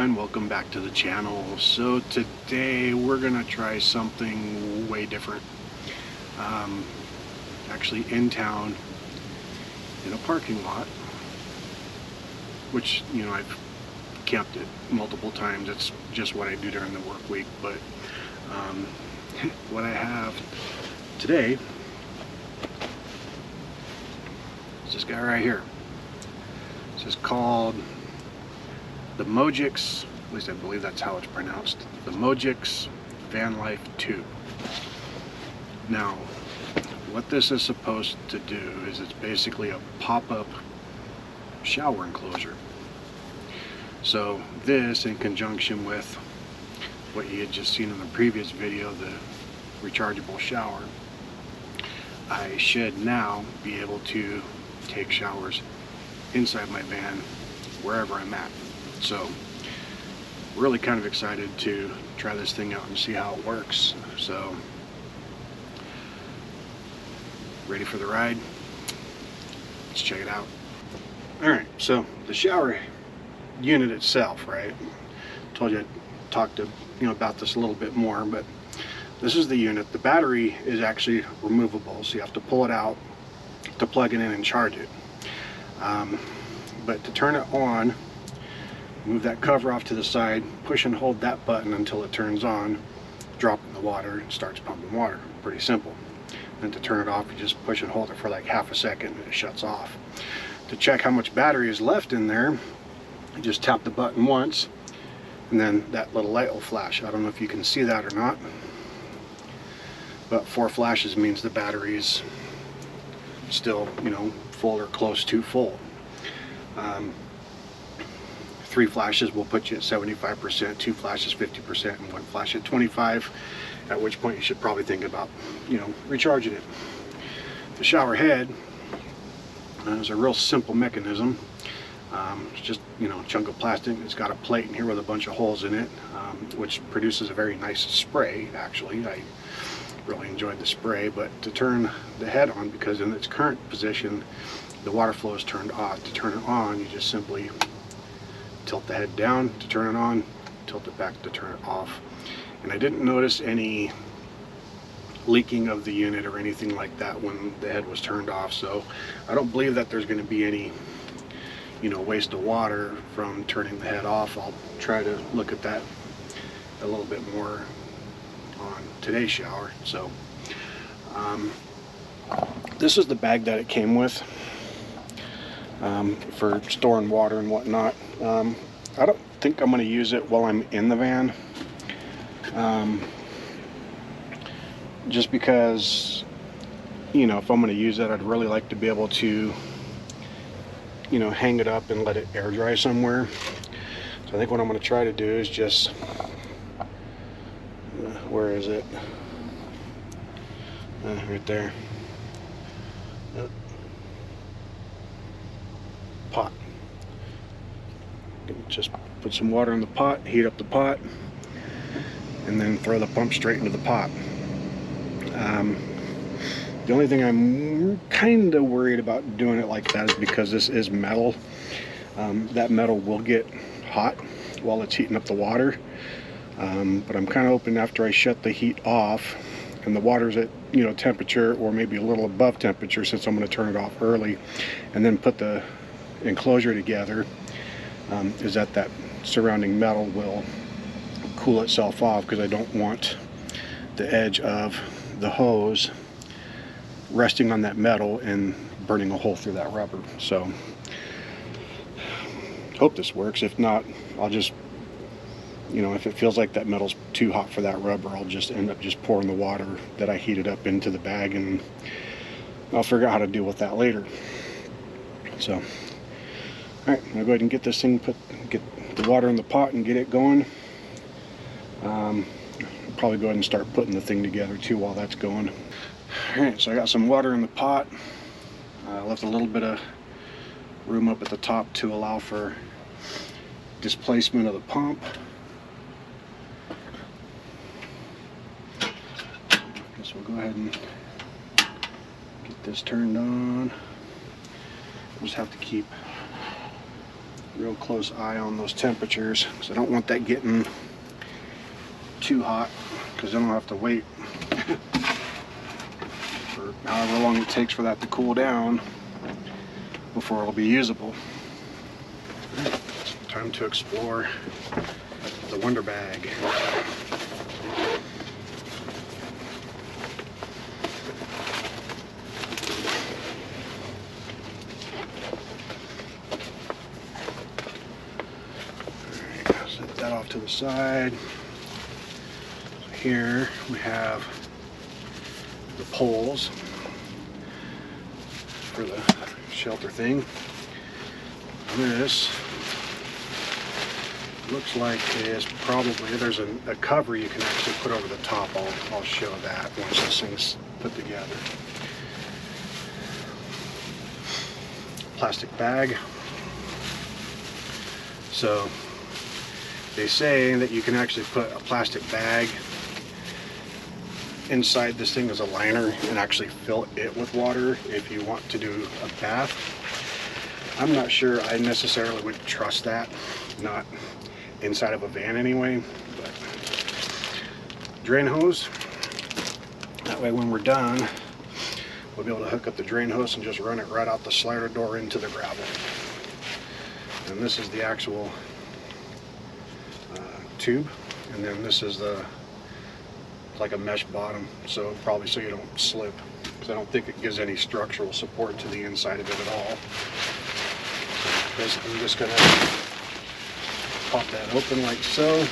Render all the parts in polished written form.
and welcome back to the channel. So today we're gonna try something way different. Actually in town, in a parking lot, which, you know, I've camped it multiple times. It's just what I do during the work week. But what I have today is this guy right here. This is called the Mogics, at least I believe that's how it's pronounced, the Mogics Vanlife 2. Now, what this is supposed to do is it's basically a pop-up shower enclosure. So this, in conjunction with what you had just seen in the previous video, the rechargeable shower, I should now be able to take showers inside my van wherever I'm at. So really kind of excited to try this thing out and see how it works. So ready for the ride? Let's check it out. Alright, so the shower unit itself, right? Told you I'd talk to about this a little bit more, but this is the unit. The battery is actually removable, so you have to pull it out to plug it in and charge it. But to turn it on, move that cover off to the side, push and hold that button until it turns on, drop in the water, and starts pumping water. Pretty simple. And to turn it off, you just push and hold it for like half a second and it shuts off. To check how much battery is left in there, you just tap the button once, and then that little light will flash. I don't know if you can see that or not, but 4 flashes means the battery's still, full or close to full. 3 flashes will put you at 75%, 2 flashes 50%, and 1 flash at 25%, at which point you should probably think about, recharging it. The shower head is a real simple mechanism. It's just, a chunk of plastic. It's got a plate in here with a bunch of holes in it, which produces a very nice spray, actually. I really enjoyed the spray, but to turn the head on, because in its current position, the water flow is turned off. To turn it on, you just simply tilt the head down to turn it on, tilt it back to turn it off. And I didn't notice any leaking of the unit or anything like that when the head was turned off, so I don't believe that there's going to be any waste of water from turning the head off. I'll try to look at that a little bit more on today's shower. So this is the bag that it came with, for storing water and whatnot. I don't think I'm going to use it while I'm in the van, just because if I'm going to use it, I'd really like to be able to hang it up and let it air dry somewhere. So I think what I'm going to try to do is just, where is it? Right there. Pot. Just put some water in the pot, heat up the pot, and then throw the pump straight into the pot. The only thing I'm kind of worried about doing it like that is because this is metal. That metal will get hot while it's heating up the water. But I'm kind of hoping after I shut the heat off and the water's at temperature, or maybe a little above temperature, since I'm going to turn it off early and then put the enclosure together, is that surrounding metal will cool itself off, because I don't want the edge of the hose resting on that metal and burning a hole through that rubber. So hope this works. If not, I'll just, if it feels like that metal's too hot for that rubber, I'll just end up just pouring the water that I heated up into the bag, and I'll figure out how to deal with that later. So alright, I'm gonna go ahead and get this thing, get the water in the pot and get it going. Probably go ahead and start putting the thing together too while that's going. Alright, so I got some water in the pot. Left a little bit of room up at the top to allow for displacement of the pump. Guess we'll go ahead and get this turned on. Just have to keep real close eye on those temperatures, because I don't want that getting too hot, because then I'll have to wait for however long it takes for that to cool down before it'll be usable. It's time to explore the Wonder Bag. Alright, set that off to the side. So here we have the poles for the shelter thing. This looks like is probably, there's a cover you can actually put over the top. I'll show that once this thing's put together. Plastic bag. So they say that you can actually put a plastic bag inside this thing as a liner and actually fill it with water if you want to do a bath. I'm not sure I necessarily would trust that, not inside of a van anyway, but drain hose. That way when we're done, we'll be able to hook up the drain hose and just run it right out the slider door into the gravel. And this is the actual tube, and then this is the like a mesh bottom, so probably so you don't slip, because I don't think it gives any structural support to the inside of it at all. So basically I'm just going to pop that open like so.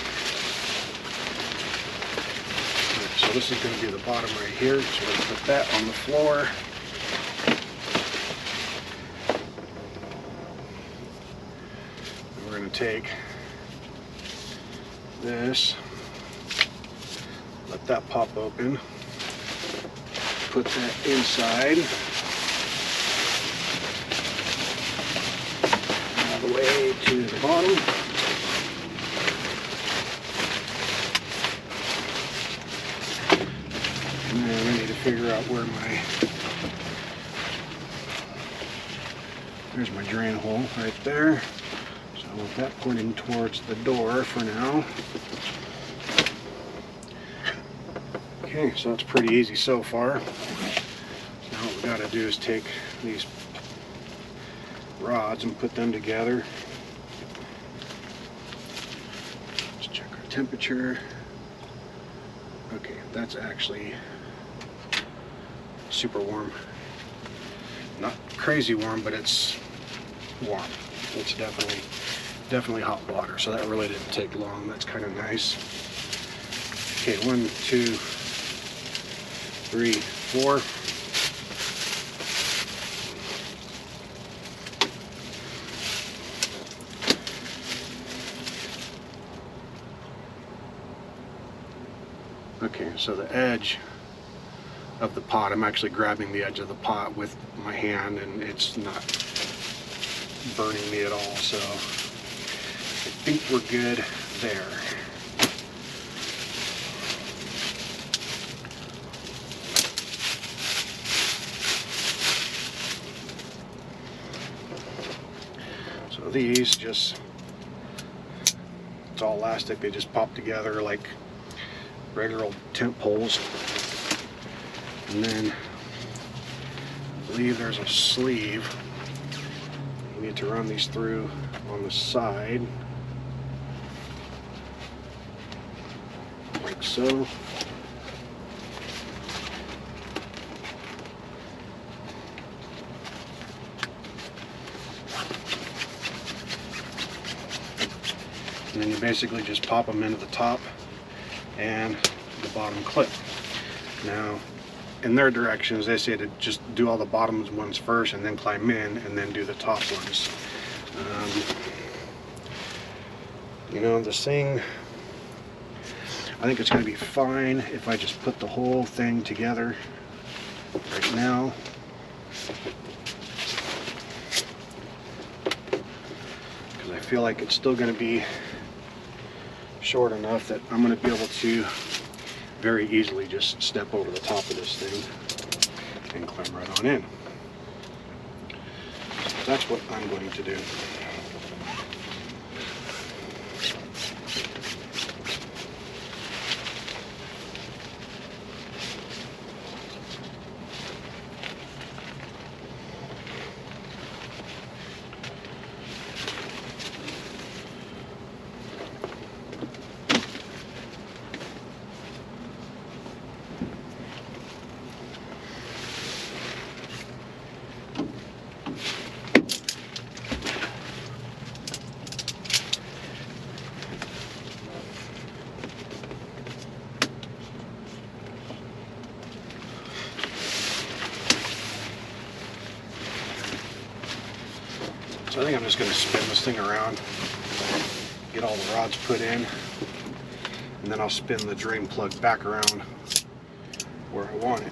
So this is going to be the bottom right here, so we're going to put that on the floor. And we're going to take this, let that pop open, put that inside, all the way to the bottom. And then I need to figure out where there's my drain hole right there. So I want that pointing towards the door for now. Okay, so that's pretty easy so far. Now what we got to do is take these rods and put them together. Let's check our temperature. Okay, that's actually super warm. Not crazy warm, but it's warm. It's definitely hot water, so that really didn't take long. That's kind of nice. Okay, 1, 2, 3, 4. Okay, so the edge of the pot, I'm actually grabbing the edge of the pot with my hand, and it's not burning me at all, so I think we're good there. So these just, it's all elastic, they just pop together like regular old tent poles. And then I believe there's a sleeve. You need to run these through on the side, like so. And then you basically just pop them into the top and the bottom clip. Now, in their directions, they say to just do all the bottom ones first and then climb in and then do the top ones. You know, this thing, I think it's going to be fine if I just put the whole thing together right now. Because I feel like it's still going to be short enough that I'm going to be able to very easily just step over the top of this thing and climb right on in. So that's what I'm going to do. I think I'm just going to spin this thing around, get all the rods put in, and then I'll spin the drain plug back around where I want it.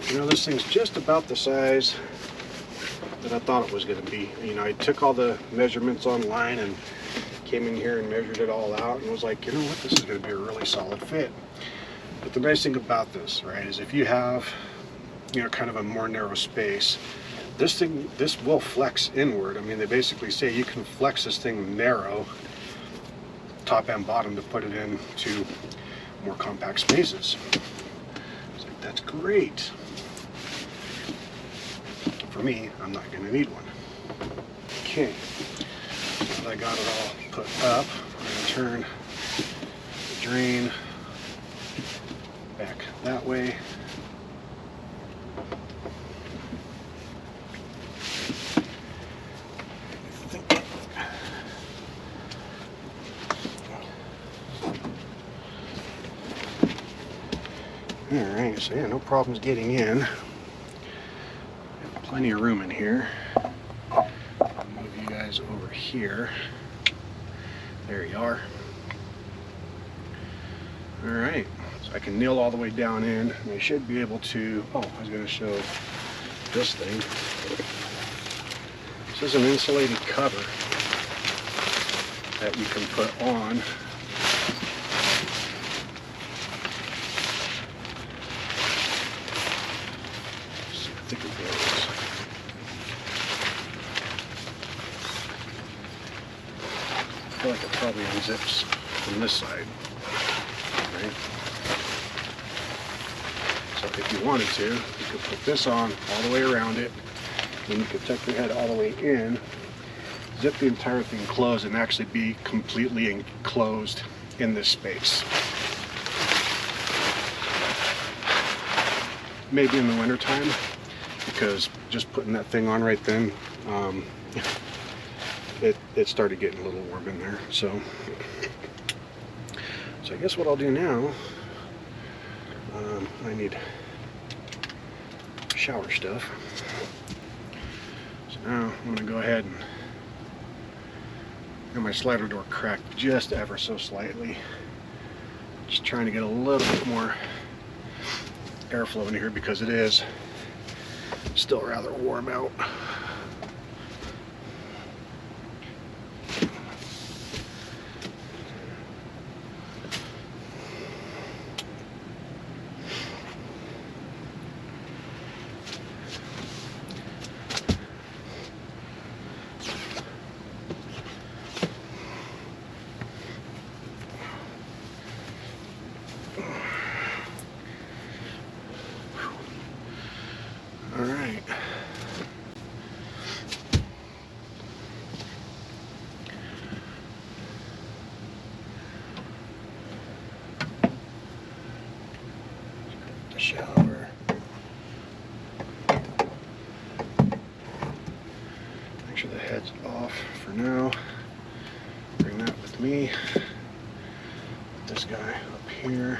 You know, this thing's just about the size that I thought it was going to be. You know, I took all the measurements online and came in here and measured it all out and was like, you know what, this is going to be a really solid fit. But the nice thing about this, right, is if you have, you know, kind of a more narrow space, this will flex inward. I mean, they basically say you can flex this thing narrow, top and bottom, to put it into more compact spaces. It's like, that's great. For me, I'm not going to need one. Okay, now that I got it all put up, I'm going to turn the drain back that way. Alright, so yeah, no problems getting in. Plenty of room in here. I'll move you guys over here. There you are. Alright, so I can kneel all the way down in, and I should be able to, oh, I was going to show this thing. This is an insulated cover that you can put on. I think it goes. I feel like it probably unzips from this side, right? So if you wanted to, you could put this on all the way around it, then you could tuck your head all the way in, zip the entire thing closed, and actually be completely enclosed in this space. Maybe in the winter time, because just putting that thing on right then, it started getting a little warm in there. So I guess what I'll do now, I need shower stuff. So now I'm going to go ahead and get my slider door cracked just ever so slightly. Just trying to get a little bit more airflow in here because it is still rather warm out. All right. The shower. Make sure the head's off for now. Bring that with me. Put this guy up here.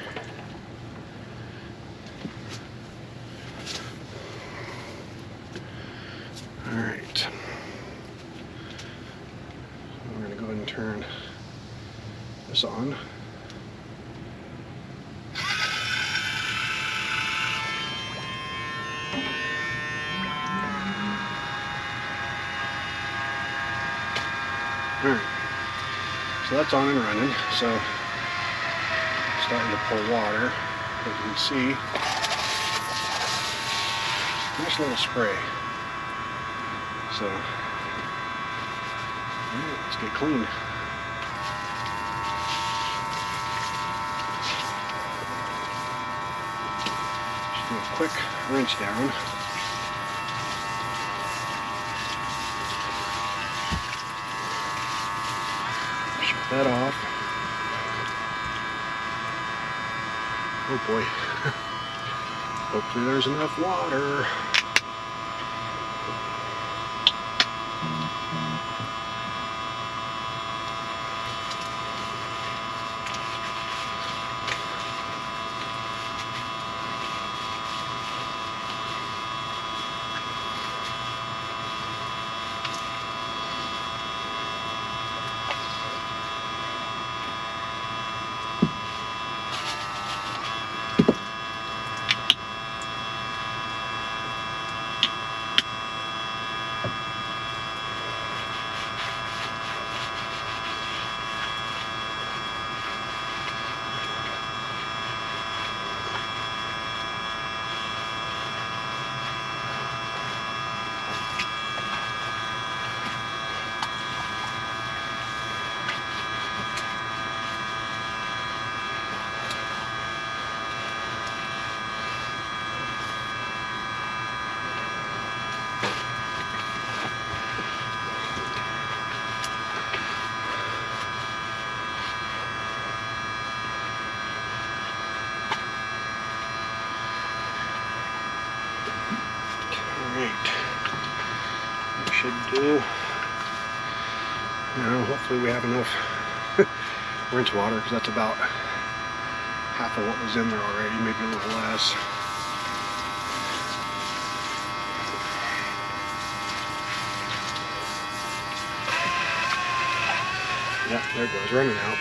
Alright, we're going to go ahead and turn this on. Alright, so that's on and running, so starting to pour water, as you can see. Nice little spray. So, yeah, let's get clean. do a quick wrench down. Shut that off. Oh boy. Hopefully there's enough water. Should do. Now, hopefully we have enough rinse water, because that's about half of what was in there already, maybe a little less. Yep, there it goes, running out.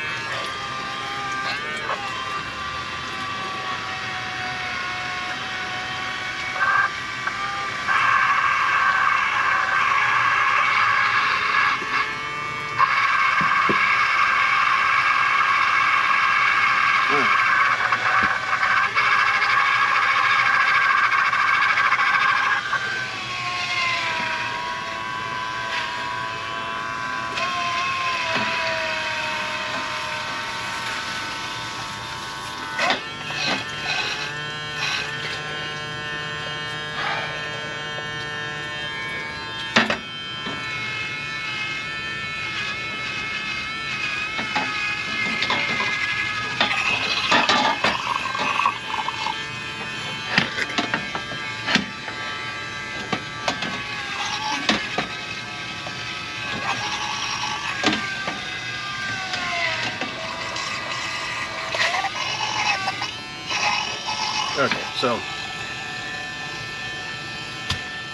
Okay, so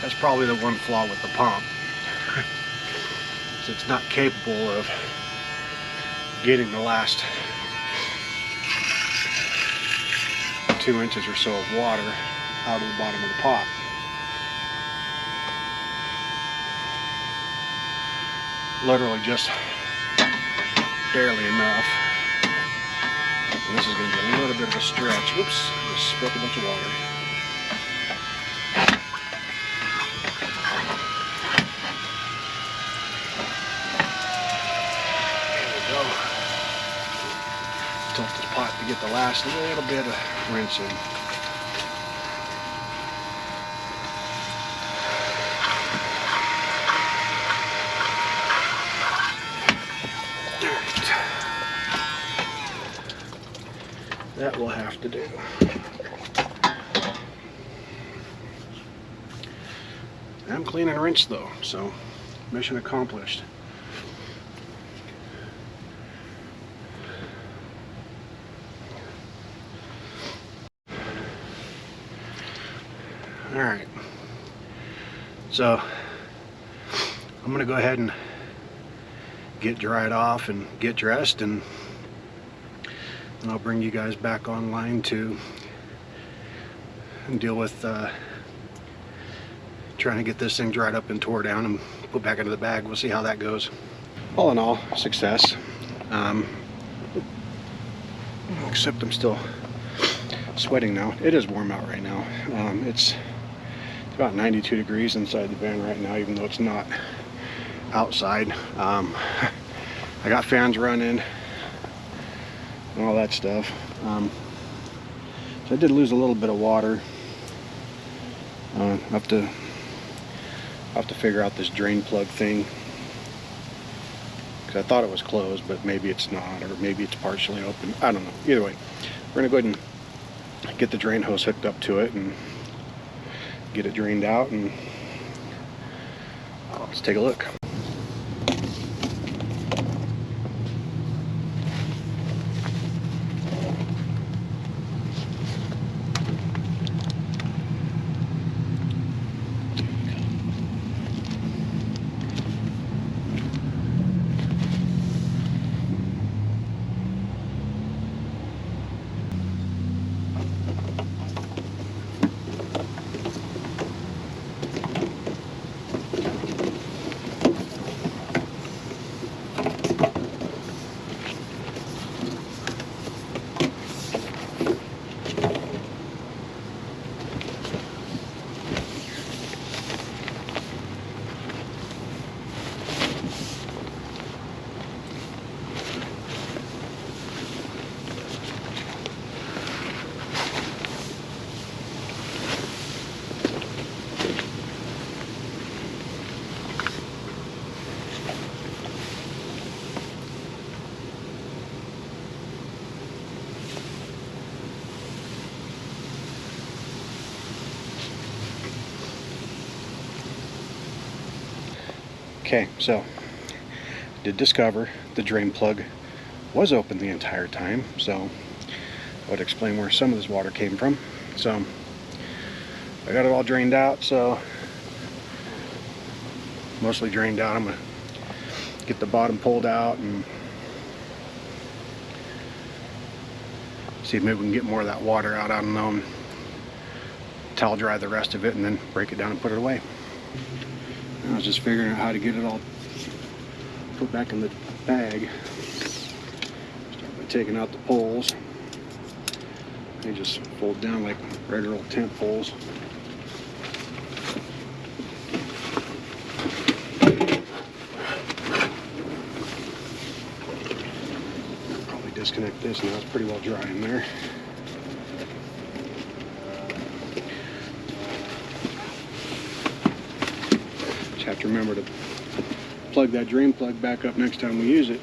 that's probably the one flaw with the pump. It's not capable of getting the last 2 inches or so of water out of the bottom of the pot. Literally just barely enough. And this is going to be a little bit of a stretch. Whoops, just spilled a bunch of water. There we go. Tilt the pot to get the last little bit of rinse in. That will have to do. I'm clean and rinsed though, so mission accomplished. Alright, so I'm going to go ahead and get dried off and get dressed, and I'll bring you guys back online to deal with trying to get this thing dried up and tore down and put back into the bag. We'll see how that goes. All in all, success. Except I'm still sweating now. It is warm out right now. It's about 92 degrees inside the van right now, even though it's not outside. I got fans running and all that stuff. So I did lose a little bit of water I'll have to figure out this drain plug thing, because I thought it was closed, but maybe it's not, or maybe it's partially open. I don't know. Either way, we're gonna go ahead and get the drain hose hooked up to it and get it drained out, and let's take a look. Okay, so did discover the drain plug was open the entire time, so that would explain where some of this water came from. So I got it all drained out, so mostly drained out. I'm gonna get the bottom pulled out and see if maybe we can get more of that water out. I don't know, and towel dry the rest of it and then break it down and put it away. I was just figuring out how to get it all put back in the bag. Start by taking out the poles. They just fold down like regular old tent poles. Probably disconnect this now, it's pretty well dry in there. Have to remember to plug that drain plug back up next time we use it.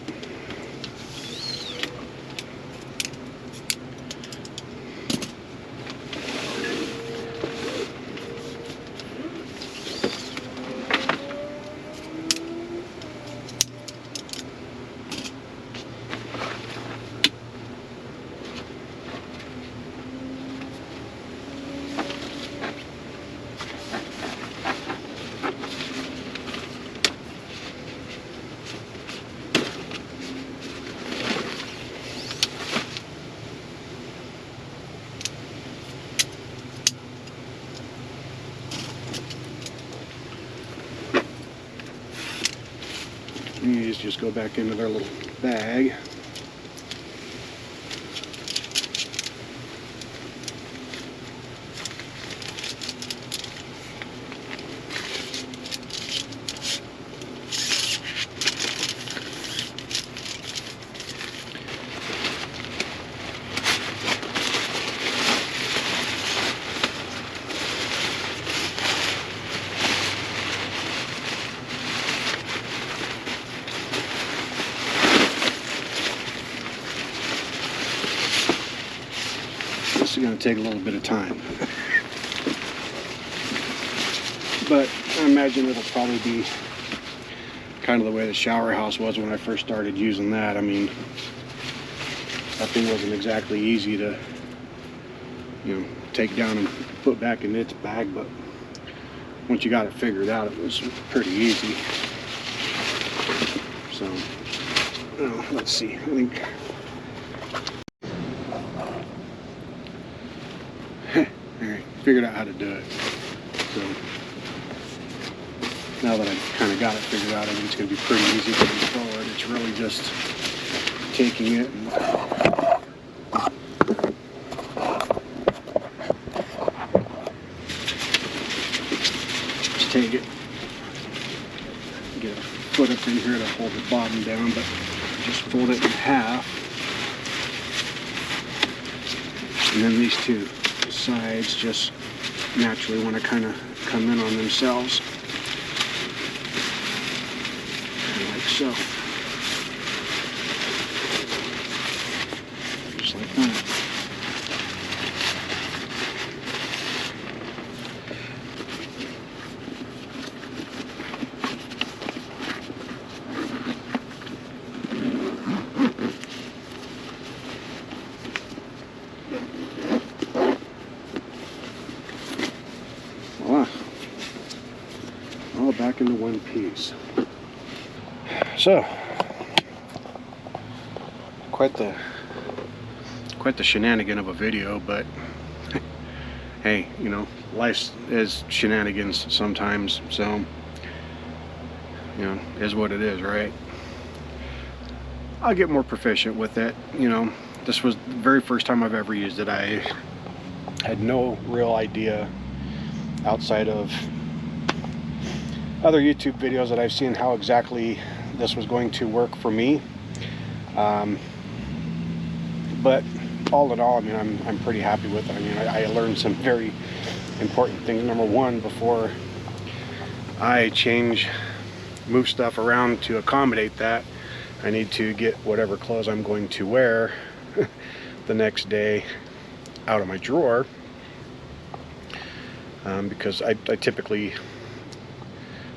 These just go back into their little bag. This is going to take a little bit of time, but I imagine it'll probably be kind of the way the shower house was when I first started using that. I mean, that thing wasn't exactly easy to, you know, take down and put back in its bag, but once you got it figured out, it was pretty easy. So, let's see, I think alright, figured out how to do it. So now that I've kind of got it figured out, I think it's going to be pretty easy going forward. It's really just taking it and just take it, get a foot up in here to hold the bottom down, but just fold it in half, and then these two sides just naturally want to kind of come in on themselves, like so, just like that. Voila. All back into one piece. So, quite the shenanigan of a video, but hey, you know, life is shenanigans sometimes, so, you know, is what it is, right? I'll get more proficient with it. You know, this was the very first time I've ever used it. I had no real idea outside of other YouTube videos that I've seen how exactly this was going to work for me. But all in all, I mean, I'm pretty happy with it. I mean, I learned some very important things. Number one, before I move stuff around to accommodate that, I need to get whatever clothes I'm going to wear the next day out of my drawer, because I typically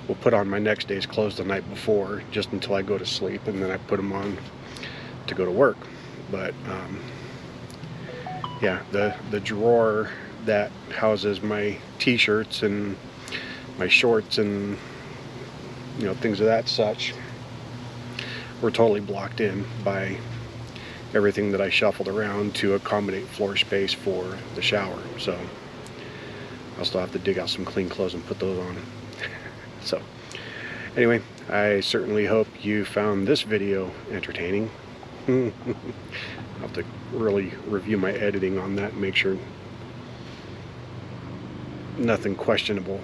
will put on my next day's clothes the night before, just until I go to sleep, and then I put them on to go to work. But yeah, the drawer that houses my t-shirts and my shorts and, you know, things of that such were totally blocked in by everything that I shuffled around to accommodate floor space for the shower. So I'll still have to dig out some clean clothes and put those on. So anyway, I certainly hope you found this video entertaining. I'll have to really review my editing on that and make sure nothing questionable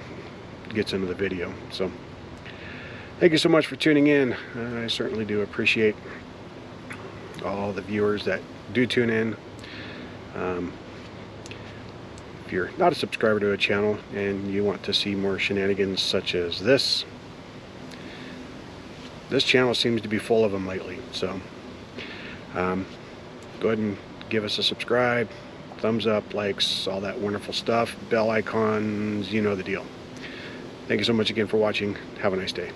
gets into the video. So thank you so much for tuning in. I certainly do appreciate all the viewers that do tune in. If you're not a subscriber to a channel and you want to see more shenanigans such as this channel seems to be full of them lately. So go ahead and give us a subscribe, thumbs up, likes, all that wonderful stuff, bell icons, you know the deal. Thank you so much again for watching. Have a nice day.